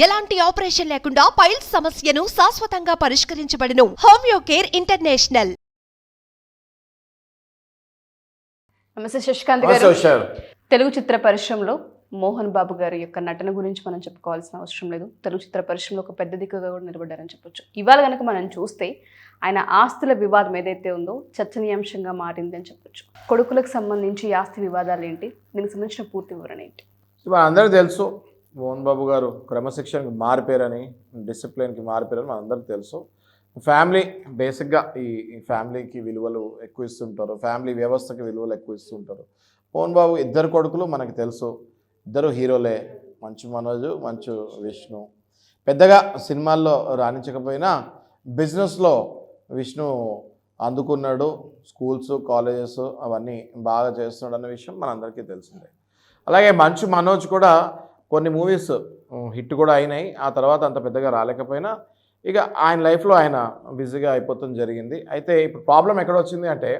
ఎలాంటి ఆపరేషన్ లేకుండా పైల్స్ సమస్యను శాశ్వతంగా పరిష్కరించబడును. Homeo care international. నమస్తే శశికాంత్ గారు. తెలుగు చిత్ర పరిశ్రమలో మోహన్ బాబు గారి యొక్క నటన గురించి మనం చెప్పుకోవాల్సిన అవసరం లేదు. తెలుగు చిత్ర పరిశ్రమలో ఒక పెద్ద దిక్కుగా కూడా నిలబడ్డారని చెప్పొచ్చు. ఇవాళ కనుక మనం చూస్తే ఆయన ఆస్తుల వివాదం ఏదైతే ఉందో చర్చనీయాంశంగా మారింది అని చెప్పొచ్చు. కొడుకులకు సంబంధించి ఆస్తి వివాదాలు ఏంటి, దీనికి సంబంధించిన పూర్తి వివరణ ఏంటి? అందరికీ తెలుసు, మోహన్ బాబు గారు క్రమశిక్షణకి మారిపోయారని, డిసిప్లిన్కి మారిపోయారని మనందరికీ తెలుసు. ఫ్యామిలీ బేసిక్గా ఈ ఫ్యామిలీకి విలువలు ఎక్కువ ఇస్తుంటారు, ఫ్యామిలీ వ్యవస్థకి విలువలు ఎక్కువ ఇస్తుంటారు. మోహన్ బాబు ఇద్దరు కొడుకులు మనకు తెలుసు, ఇద్దరు హీరోలే. మంచు మనోజ్, మంచు విష్ణు. పెద్దగా సినిమాల్లో రాణించకపోయినా బిజినెస్లో విష్ణు అందుకున్నాడు. స్కూల్స్, కాలేజెస్ అవన్నీ బాగా చేస్తున్నాడు అన్న విషయం మనందరికీ తెలిసిందే. అలాగే మంచు మనోజ్ కూడా కొన్ని మూవీస్ హిట్ కూడా అయినాయి. ఆ తర్వాత అంత పెద్దగా రాలేకపోయినా ఇక ఆయన లైఫ్లో ఆయన బిజీగా అయిపోతుంది జరిగింది. అయితే ఇప్పుడు ప్రాబ్లం ఎక్కడ వచ్చింది అంటే,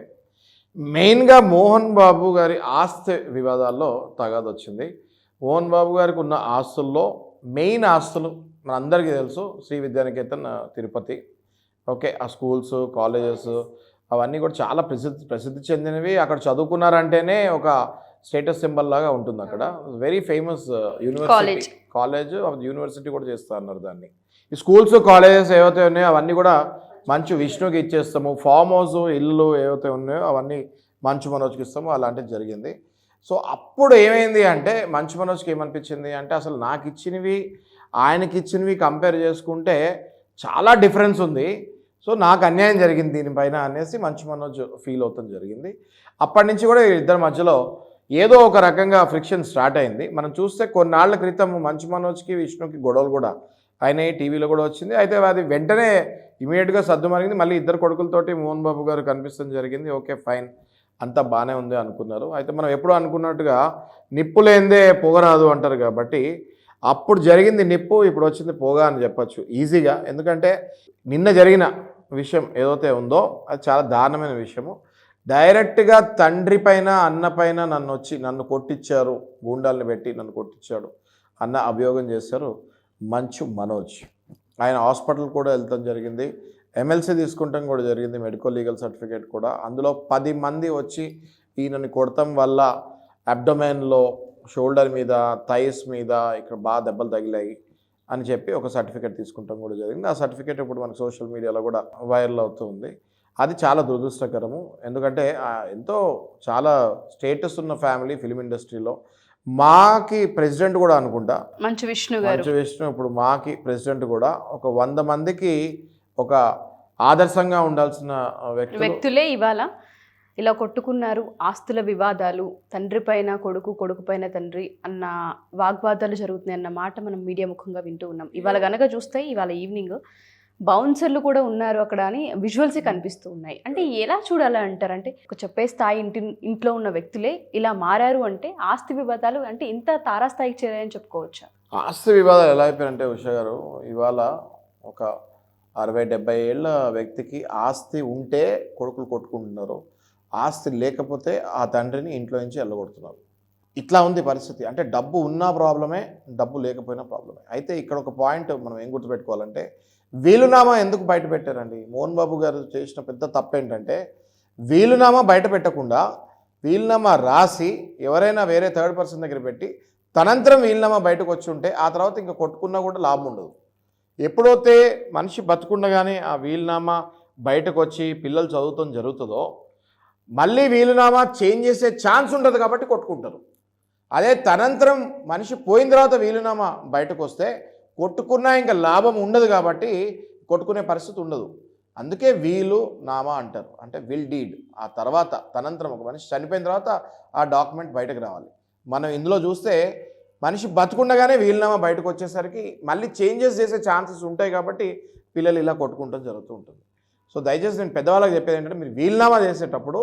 మెయిన్గా మోహన్ బాబు గారి ఆస్తి వివాదాల్లో తగాదు వచ్చింది. మోహన్ బాబు గారికి ఉన్న ఆస్తుల్లో మెయిన్ ఆస్తులు మనందరికీ తెలుసు, శ్రీ విద్యానికేతన్ తిరుపతి. ఓకే, ఆ స్కూల్స్, కాలేజెస్ అవన్నీ కూడా చాలా ప్రసిద్ధి చెందినవి. అక్కడ చదువుకున్నారంటేనే ఒక స్టేటస్ సింబల్ లాగా ఉంటుంది. అక్కడ very famous university, college university కూడా చేస్తా అన్నారు దాన్ని. ఈ స్కూల్స్, కాలేజెస్ ఏవైతే ఉన్నాయో అవన్నీ కూడా మంచు విష్ణుకి ఇచ్చేస్తాము. ఫామ్ హౌస్, ఇల్లు ఏవైతే ఉన్నాయో అవన్నీ మంచు మనోజ్కి ఇస్తాము. అలాంటిది జరిగింది. సో అప్పుడు ఏమైంది అంటే, మంచు మనోజ్కి ఏమనిపించింది అంటే, అసలు నాకు ఇచ్చినవి ఆయనకి ఇచ్చినవి కంపేర్ చేసుకుంటే చాలా డిఫరెన్స్ ఉంది. సో నాకు అన్యాయం జరిగింది దీనిపైన అనేసి మంచు మనోజ్ ఫీల్ అవుతాం జరిగింది. అప్పటి నుంచి కూడా ఇద్దరి మధ్యలో ఏదో ఒక రకంగా ఫ్రిక్షన్ స్టార్ట్ అయింది. మనం చూస్తే కొన్నాళ్ల క్రితం మంచు మనోజ్కి విష్ణుకి గొడవలు కూడా అయినాయి, టీవీలో కూడా వచ్చింది. అయితే అది వెంటనే ఇమీడియట్గా సర్దుమరిగింది. మళ్ళీ ఇద్దరు కొడుకులతోటి మోహన్ బాబు గారు కనిపించడం జరిగింది. ఓకే ఫైన్, అంతా బాగానే ఉంది అనుకున్నారు. అయితే మనం ఎప్పుడూ అనుకున్నట్టుగా నిప్పు లేనిదే పొగరాదు అంటారు కాబట్టి, అప్పుడు జరిగింది నిప్పు, ఇప్పుడు వచ్చింది పొగ అని చెప్పచ్చు ఈజీగా. ఎందుకంటే నిన్న జరిగిన విషయం ఏదైతే ఉందో అది చాలా దారుణమైన విషయము. డైరెక్ట్గా తండ్రి పైన, అన్న పైన నన్ను కొట్టించారు, గూండాలను పెట్టి నన్ను కొట్టించాడు అన్న అభియోగం చేశారు మంచు మనోజ్. ఆయన హాస్పిటల్ కూడా వెళ్తాం జరిగింది, ఎమ్మెల్సీ తీసుకుంటాం కూడా జరిగింది, మెడికల్ లీగల్ సర్టిఫికేట్ కూడా. అందులో 10 మంది వచ్చి ఈయనని కొడతాం వల్ల అబ్డొమైన్లో, షోల్డర్ మీద, థైస్ మీద ఇక్కడ బాగా దెబ్బలు తగిలాయి అని చెప్పి ఒక సర్టిఫికేట్ తీసుకుంటాం కూడా జరిగింది. ఆ సర్టిఫికేట్ ఇప్పుడు మనకు సోషల్ మీడియాలో కూడా వైరల్ అవుతూ ఉంది. అది చాలా దురదృష్టకరము. ఎందుకంటే ఎంతో చాలా స్టేటస్ ఉన్న ఫ్యామిలీ ఫిలిం ఇండస్ట్రీలో. మాకి ప్రెసిడెంట్ కూడా అనుకుంటా మంచు విష్ణు ఇప్పుడు మాకి ప్రెసిడెంట్ కూడా ఒక 100 మందికి ఒక ఆదర్శంగా ఉండాల్సిన వ్యక్తులే ఇవాళ ఇలా కొట్టుకున్నారు. ఆస్తుల వివాదాలు, తండ్రి పైన కొడుకు, కొడుకు పైన తండ్రి అన్న వాగ్వాదాలు జరుగుతున్నాయి అన్న మాట మనం మీడియా ముఖంగా వింటూ ఉన్నాం. ఇవాళ కనుక చూస్తే ఇవాళ ఈవినింగ్ బౌన్సర్లు కూడా ఉన్నారు అక్కడ అని విజువల్సే కనిపిస్తూ ఉన్నాయి. అంటే ఎలా చూడాలి అంటారంటే, ఒక చెప్పే స్థాయి ఇంట్లో ఉన్న వ్యక్తులే ఇలా మారారు అంటే ఆస్తి వివాదాలు అంటే ఇంత తారాస్థాయికి చేరాయని చెప్పుకోవచ్చా? ఆస్తి వివాదాలు ఎలా అయిపోయారంటే ఉషా గారు, ఇవాళ ఒక 60-70 ఏళ్ళ వ్యక్తికి ఆస్తి ఉంటే కొడుకులు కొట్టుకుంటున్నారు, ఆస్తి లేకపోతే ఆ తండ్రిని ఇంట్లో నుంచి వెళ్ళగొడుతున్నారు. ఇట్లా ఉంది పరిస్థితి. అంటే డబ్బు ఉన్నా ప్రాబ్లమే, డబ్బు లేకపోయినా ప్రాబ్లమే. అయితే ఇక్కడ ఒక పాయింట్ మనం ఏం గుర్తుపెట్టుకోవాలంటే, వీలునామా ఎందుకు బయట పెట్టారండి? మోహన్ బాబు గారు చేసిన పెద్ద తప్పు ఏంటంటే, వీలునామా బయట పెట్టకుండా వీలునామా రాసి ఎవరైనా వేరే థర్డ్ పర్సన్ దగ్గర పెట్టి తనంతరం వీలునామా బయటకు వచ్చి ఉంటే ఆ తర్వాత ఇంకా కొట్టుకున్నా కూడా లాభం ఉండదు. ఎప్పుడైతే మనిషి బతుకుండగానే ఆ వీలునామా బయటకు వచ్చి పిల్లలు చదువుతాం జరుగుతుందో, మళ్ళీ వీలునామా చేంజ్ చేసే ఛాన్స్ ఉంటుంది కాబట్టి కొట్టుకుంటారు. అదే తనంతరం మనిషి పోయిన తర్వాత వీలునామా బయటకు వస్తే కొట్టుకున్నా ఇంకా లాభం ఉండదు కాబట్టి కొట్టుకునే పరిస్థితి ఉండదు. అందుకే వీలు నామా అంటారు, అంటే విల్ డీడ్. ఆ తర్వాత తనంతరం ఒక మనిషి చనిపోయిన తర్వాత ఆ డాక్యుమెంట్ బయటకు రావాలి. మనం ఇందులో చూస్తే మనిషి బతుకుండగానే వీలునామా బయటకు వచ్చేసరికి మళ్ళీ చేంజెస్ చేసే ఛాన్సెస్ ఉంటాయి కాబట్టి పిల్లలు ఇలా కొట్టుకుంటూ జరుగుతూ ఉంటుంది. సో దయచేసి నేను పెద్దవాళ్ళకి చెప్పేది ఏంటంటే, మీరు వీలునామా చేసేటప్పుడు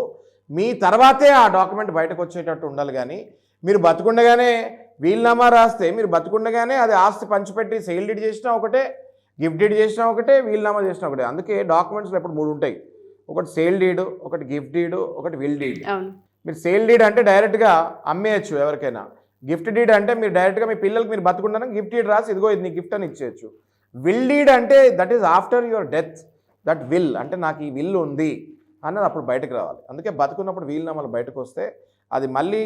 మీ తర్వాతే ఆ డాక్యుమెంట్ బయటకు వచ్చేటట్టు ఉండాలి. కానీ మీరు బతుకుండగానే వీలునామా రాస్తే, మీరు బతుకుండగానే అది ఆస్తి పంచిపెట్టి సేల్ డీడ్ చేసినా ఒకటే, గిఫ్ట్ డీడ్ చేసినా ఒకటే, వీలునామా చేసినా ఒకటే. అందుకే డాక్యుమెంట్స్లో ఎప్పుడు 3 ఉంటాయి. ఒకటి సేల్ డీడ్, ఒకటి గిఫ్ట్ డీడ్, ఒకటి విల్ డీడ్. మీరు సేల్ డీడ్ అంటే డైరెక్ట్గా అమ్మేయచ్చు ఎవరికైనా, గిఫ్ట్ డీడ్ అంటే మీరు డైరెక్ట్గా మీ పిల్లలకి మీరు బతుకుంటాను గిఫ్ట్ డీడ్ రాసి ఇదిగో ఇది నీ గిఫ్ట్ అని ఇచ్చేయచ్చు. విల్ డీడ్ అంటే that is after your death, that will అంటే నాకు ఈ విల్ ఉంది అన్నది అప్పుడు బయటకు రావాలి. అందుకే బతుకున్నప్పుడు వీలునామాలు బయటకు వస్తే అది మళ్ళీ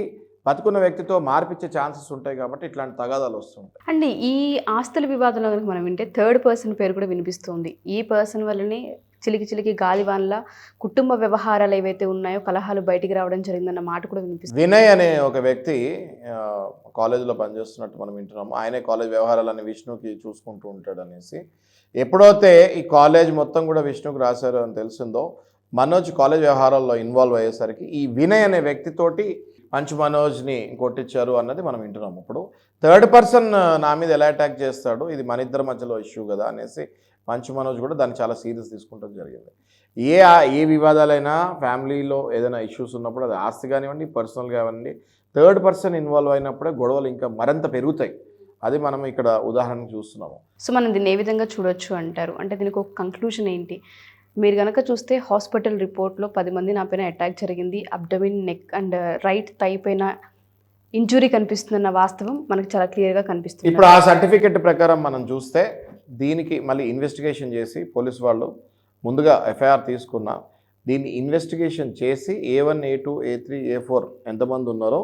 బతుకున్న వ్యక్తితో మార్పిచ్చే ఛాన్సెస్ ఉంటాయి కాబట్టి ఇట్లాంటి తగాదాలు వస్తుంటాయి. అండి ఈ ఆస్తుల వివాదంలో కనుక మనం వింటే థర్డ్ పర్సన్ పేరు కూడా వినిపిస్తుంది. ఈ పర్సన్ వల్లనే చిలికి గాలివాన్ల కుటుంబ వ్యవహారాలు ఏవైతే ఉన్నాయో కలహాలు బయటికి రావడం జరిగిందన్న మాట కూడా వినిపిస్తుంది. వినయ్ అనే ఒక వ్యక్తి కాలేజీలో పనిచేస్తున్నట్టు మనం వింటున్నాము. ఆయనే కాలేజ్ వ్యవహారాలన్నీ విష్ణుకి చూసుకుంటూ ఉంటాడు అనేసి. ఎప్పుడైతే ఈ కాలేజ్ మొత్తం కూడా విష్ణుకి రాశారు అని తెలిసిందో మనోజ్ కాలేజ్ వ్యవహారాల్లో ఇన్వాల్వ్ అయ్యేసరికి ఈ వినయ్ అనే వ్యక్తితోటి మంచు మనోజ్ని కొట్టించారు అన్నది మనం వింటున్నాము. ఇప్పుడు థర్డ్ పర్సన్ నా మీద ఎలా అటాక్ చేస్తాడు, ఇది మన ఇద్దరి మధ్యలో ఇష్యూ కదా అనేసి మంచు మనోజ్ కూడా దాన్ని చాలా సీరియస్ తీసుకుంటం జరిగింది. ఏ వివాదాలైనా ఫ్యామిలీలో ఏదైనా ఇష్యూస్ ఉన్నప్పుడు అది ఆస్తి కానివ్వండి, పర్సనల్ కానివ్వండి, థర్డ్ పర్సన్ ఇన్వాల్వ్ అయినప్పుడే గొడవలు ఇంకా మరింత పెరుగుతాయి. అది మనం ఇక్కడ ఉదాహరణకు చూస్తున్నాము. సో మనం దీన్ని ఏ విధంగా చూడొచ్చు అంటారు? అంటే దీనికి ఒక కంక్లూషన్ ఏంటి? మీరు కనుక చూస్తే హాస్పిటల్ రిపోర్ట్లో 10 మంది నా పైన అటాక్ జరిగింది, abdomen, neck and right thigh పైన ఇంజురీ కనిపిస్తుందన్న వాస్తవం మనకు చాలా క్లియర్గా కనిపిస్తుంది. ఇప్పుడు ఆ సర్టిఫికెట్ ప్రకారం మనం చూస్తే దీనికి మళ్ళీ ఇన్వెస్టిగేషన్ చేసి పోలీసు వాళ్ళు ముందుగా ఎఫ్ఐఆర్ తీసుకున్న దీన్ని ఇన్వెస్టిగేషన్ చేసి A1, A2, A3, A4 ఎంతమంది ఉన్నారో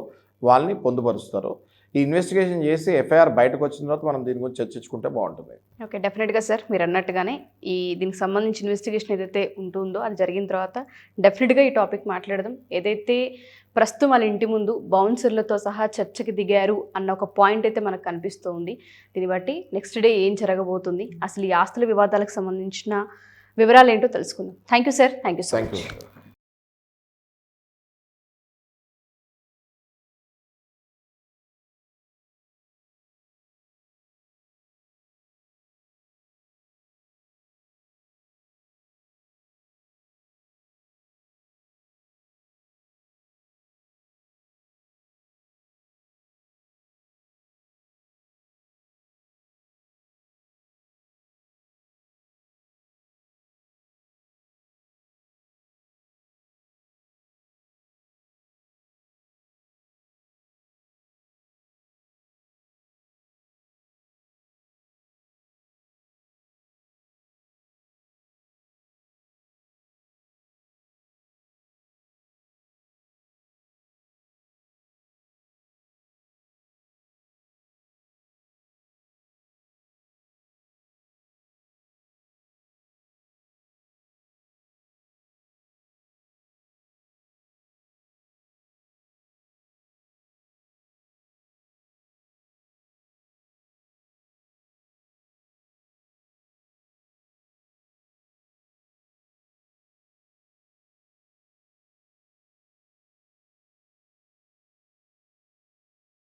వాళ్ళని పొందుపరుస్తారు. ఈ ఇన్వెస్టిగేషన్ చేసి ఎఫ్ఐఆర్ బయటకు వచ్చిన తర్వాత మనం దీని గురించి చర్చించుకుంటే బాగుంటుంది. ఓకే, డెఫినెట్గా సార్ మీరు అన్నట్టుగానే దీనికి సంబంధించి ఇన్వెస్టిగేషన్ ఏదైతే ఉంటుందో అది జరిగిన తర్వాత డెఫినెట్గా ఈ టాపిక్ మాట్లాడదాం. ఏదైతే ప్రస్తుతం వాళ్ళ ఇంటి ముందు బౌన్సర్లతో సహా చర్చకి దిగారు అన్న ఒక పాయింట్ అయితే మనకు కనిపిస్తూ ఉంది. దీన్ని బట్టి నెక్స్ట్ డే ఏం జరగబోతుంది, అసలు ఈ ఆస్తుల వివాదాలకు సంబంధించిన వివరాలు ఏంటో తెలుసుకుందాం. Thank you sir. Thank you so much.